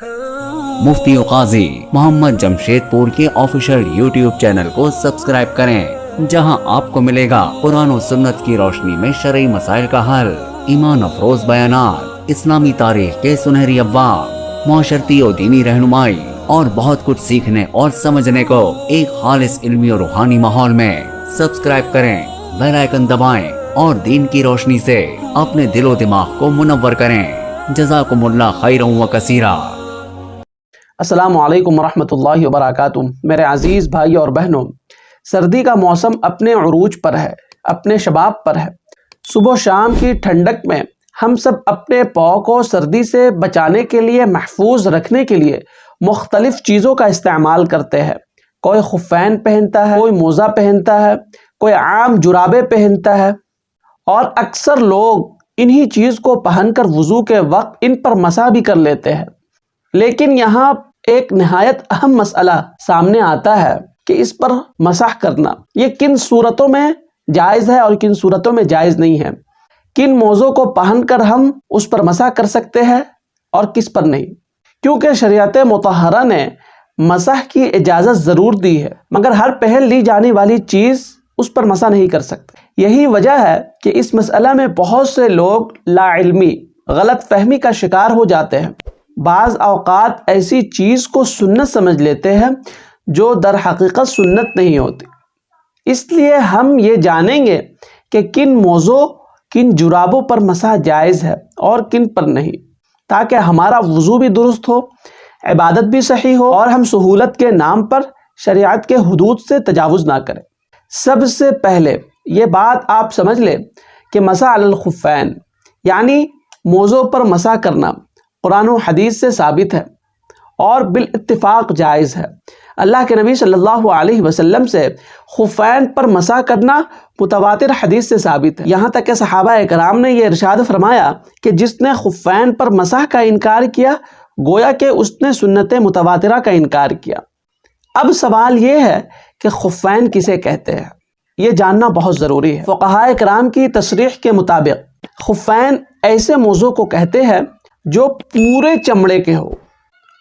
मुफ्ती काजी मोहम्मद जमशेदपुर के official YouTube channel को subscribe करें, जहां आपको मिलेगा कुरान और सुन्नत की रोशनी में शरई मसाइल का हल, ईमान अफरोज बयानात, इस्लामी तारीख के सुनहरी अब्वाब, मुआशरती और दीनी रहनुमाई और बहुत कुछ सीखने और समझने को एक खालिस इल्मी और रूहानी माहौल में। सब्सक्राइब करें, बेल आइकन दबाएं और दीन की रोशनी से अपने दिलो दिमाग को मुनव्वर करें। जज़ाकुमुल्लाह खैरन व कसीरा। अस्सलामु अलैकुम वरहमतुल्लाहि वबरकातुहू। मेरे अजीज़ भाई और बहनों, सर्दी का मौसम अपने उरूज पर है, अपने शबाब पर है। सुबह शाम की ठंडक में हम सब अपने पाँव को सर्दी से बचाने के लिए, महफूज रखने के लिए मुख्तलिफ़ चीज़ों का इस्तेमाल करते हैं। कोई खुफ़ैन पहनता है, कोई मोज़ा पहनता है, कोई आम जुराबे पहनता है और अक्सर लोग इन्हीं चीज़ को पहनकर वज़ू के वक्त इन पर मसा भी कर लेते हैं। लेकिन यहाँ एक नहायत अहम मसला सामने आता है कि इस पर मसाह करना ये किन सूरतों में जायज़ है और किन सूरतों में जायज़ नहीं है। किन मौज़ों को पहनकर हम उस पर मसाह कर सकते हैं और किस पर नहीं, क्योंकि शरीयत मुतहरा ने मसाह की इजाज़त ज़रूर दी है, मगर हर पहल ली जाने वाली चीज़ उस पर मसाह नहीं कर सकते। यही वजह है कि इस मसला में बहुत से लोग लाइल्मी, गलत फहमी का शिकार हो जाते हैं। बाज़ औक़ात ऐसी चीज़ को सुन्नत समझ लेते हैं जो दर हकीकत सुन्नत नहीं होती। इसलिए हम ये जानेंगे कि किन मौज़ों, किन जुराबों पर मसाह जायज़ है और किन पर नहीं, ताकि हमारा वज़ू भी दुरुस्त हो, इबादत भी सही हो और हम सहूलत के नाम पर शरीयत के हुदूद से तजावुज़ ना करें। सबसे पहले ये बात आप समझ लें कि मसा अलल खुफ़ैन यानी मौज़ों पर मसा करना कुरान और हदीस से साबित है और बिल इत्तिफाक जायज़ है। अल्लाह के नबी सल्लल्लाहु अलैहि वसल्लम से खुफ़ैन पर मसा करना मुतवातिर हदीस से साबित है। यहाँ तक कि सहाबा कराम ने यह इरशाद फरमाया कि जिसने खुफ़ैन पर मसा का इनकार किया गोया कि उसने सुन्नत मुतवातिरा का इनकार किया। अब सवाल ये है कि खुफ़ैन किसे कहते हैं, ये जानना बहुत ज़रूरी है। फ़ुक़हा कराम की तशरीह के मुताबिक खुफ़ैन ऐसे मौज़ों को कहते हैं जो पूरे चमड़े के हो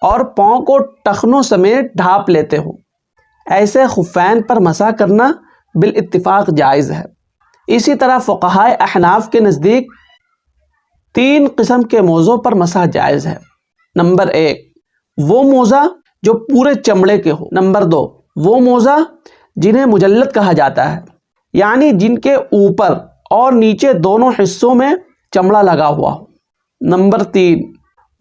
और पाँव को टखनों समेत ढाँप लेते हो। ऐसे खुफ़ैन पर मसा करना बिल इत्तिफाक जायज़ है। इसी तरह फ़ुक़हा अहनाफ के नज़दीक 3 किस्म के मौज़ों पर मसा जायज़ है। नंबर 1 वो मोज़ा जो पूरे चमड़े के हो। नंबर 2 वो मोज़ा जिन्हें मुजल्लद कहा जाता है, यानी जिनके ऊपर और नीचे दोनों हिस्सों में चमड़ा लगा हुआ हो। नंबर 3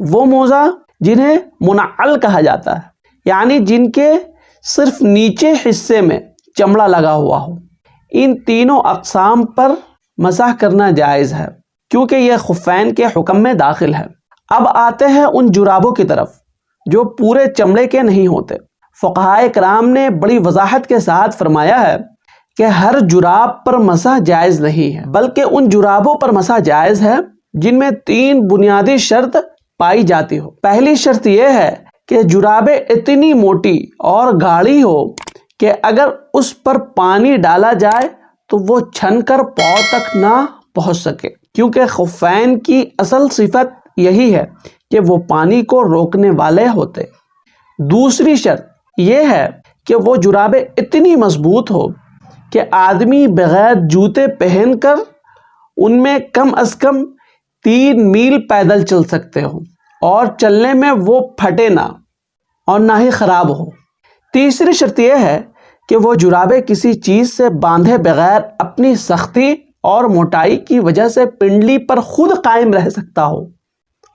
वो मोज़ा जिन्हें मुनअल कहा जाता है, यानी जिनके सिर्फ नीचे हिस्से में चमड़ा लगा हुआ हो। इन तीनों अक़साम पर मसाह करना जायज़ है, क्योंकि यह खुफ़ैन के हुक्म में दाखिल है। अब आते हैं उन जुराबों की तरफ जो पूरे चमड़े के नहीं होते। फ़ुक़हा कराम ने बड़ी वजाहत के साथ फरमाया है कि हर जुराब पर मसाह जायज़ नहीं है, बल्कि उन जुराबों पर मसाह जायज़ है जिनमें 3 बुनियादी शर्त पाई जाती हो। पहली शर्त यह है कि जुराबें इतनी मोटी और गाढ़ी हो कि अगर उस पर पानी डाला जाए तो वो छनकर पाँव तक ना पहुंच सके, क्योंकि खुफ़ैन की असल सिफत यही है कि वो पानी को रोकने वाले होते। दूसरी शर्त यह है कि वो जुराबें इतनी मजबूत हो कि आदमी बग़ैर जूते पहनकर उनमें कम अज़ कम 3 मील पैदल चल सकते हो और चलने में वो फटे ना और ना ही ख़राब हो। तीसरी शर्त यह है कि वो जुराबें किसी चीज़ से बांधे बग़ैर अपनी सख्ती और मोटाई की वजह से पिंडली पर खुद कायम रह सकता हो,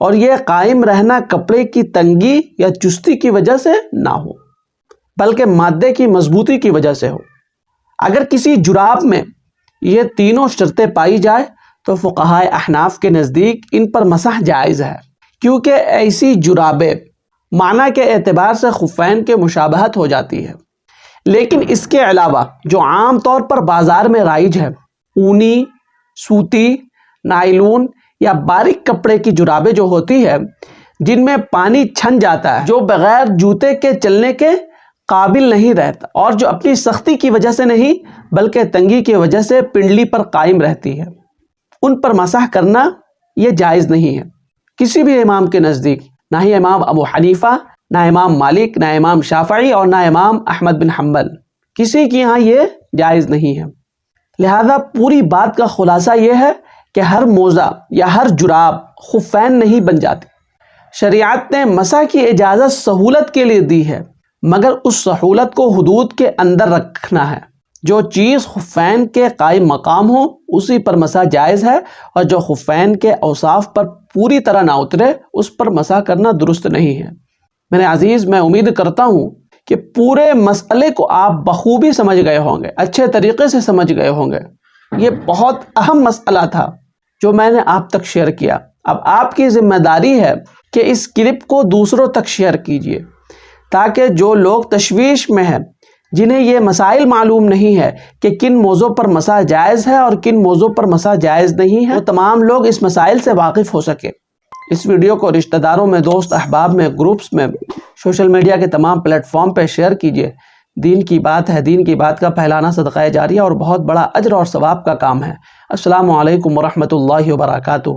और यह कायम रहना कपड़े की तंगी या चुस्ती की वजह से ना हो, बल्कि मादे की मजबूती की वजह से हो। अगर किसी जुराब में ये तीनों शर्तें पाई जाए तो फ़ुक़हा अहनाफ के नज़दीक इन पर मसाह जायज़ है, क्योंकि ऐसी जुराबें माना के एतबार से खुफ़ैन के मुशाबहत हो जाती है। लेकिन इसके अलावा जो आम तौर पर बाज़ार में राइज है, ऊनी, सूती, नायलून या बारीक कपड़े की जुराबें जो होती है, जिनमें पानी छन जाता है, जो बग़ैर जूते के चलने के काबिल नहीं रहता और जो अपनी सख्ती की वजह से नहीं बल्कि तंगी की वजह से पिंडली पर कायम रहती है, उन पर मसाह करना ये जायज़ नहीं है। किसी भी इमाम के नज़दीक نہ ہی امام ابو حنیفہ، نہ امام مالک، نہ امام شافعی اور نہ امام احمد بن حنبل، کسی کے یہاں یہ جائز نہیں ہے۔ لہذا پوری بات کا خلاصہ یہ ہے کہ ہر موزہ یا ہر جراب خفین نہیں بن جاتی۔ شریعت نے مسح کی اجازت سہولت کے لیے دی ہے، مگر اس سہولت کو حدود کے اندر رکھنا ہے۔ جو چیز خفین کے قائم مقام ہو اسی پر مسح جائز ہے، اور جو خفین کے اوصاف پر پوری طرح نہ اترے اس پر مسح کرنا درست نہیں ہے۔ میرے عزیز، میں امید کرتا ہوں کہ پورے مسئلے کو آپ بخوبی سمجھ گئے ہوں گے، اچھے طریقے سے سمجھ گئے ہوں گے۔ یہ بہت اہم مسئلہ تھا جو میں نے آپ تک شیئر کیا۔ اب آپ کی ذمہ داری ہے کہ اس کلپ کو دوسروں تک شیئر کیجئے، تاکہ جو لوگ تشویش میں ہیں، جنہیں یہ مسائل معلوم نہیں ہے کہ کن موضوع پر مسح جائز ہے اور کن موضوع پر مسح جائز نہیں ہے، وہ تمام لوگ اس مسائل سے واقف ہو سکے۔ اس ویڈیو کو رشتہ داروں میں، دوست احباب میں، گروپس میں، سوشل میڈیا کے تمام پلیٹ فارم پہ شیئر کیجئے۔ دین کی بات ہے، دین کی بات کا پھیلانا صدقہ جاریہ اور بہت بڑا اجر اور ثواب کا کام ہے۔ السلام علیکم ورحمۃ اللہ وبرکاتہ۔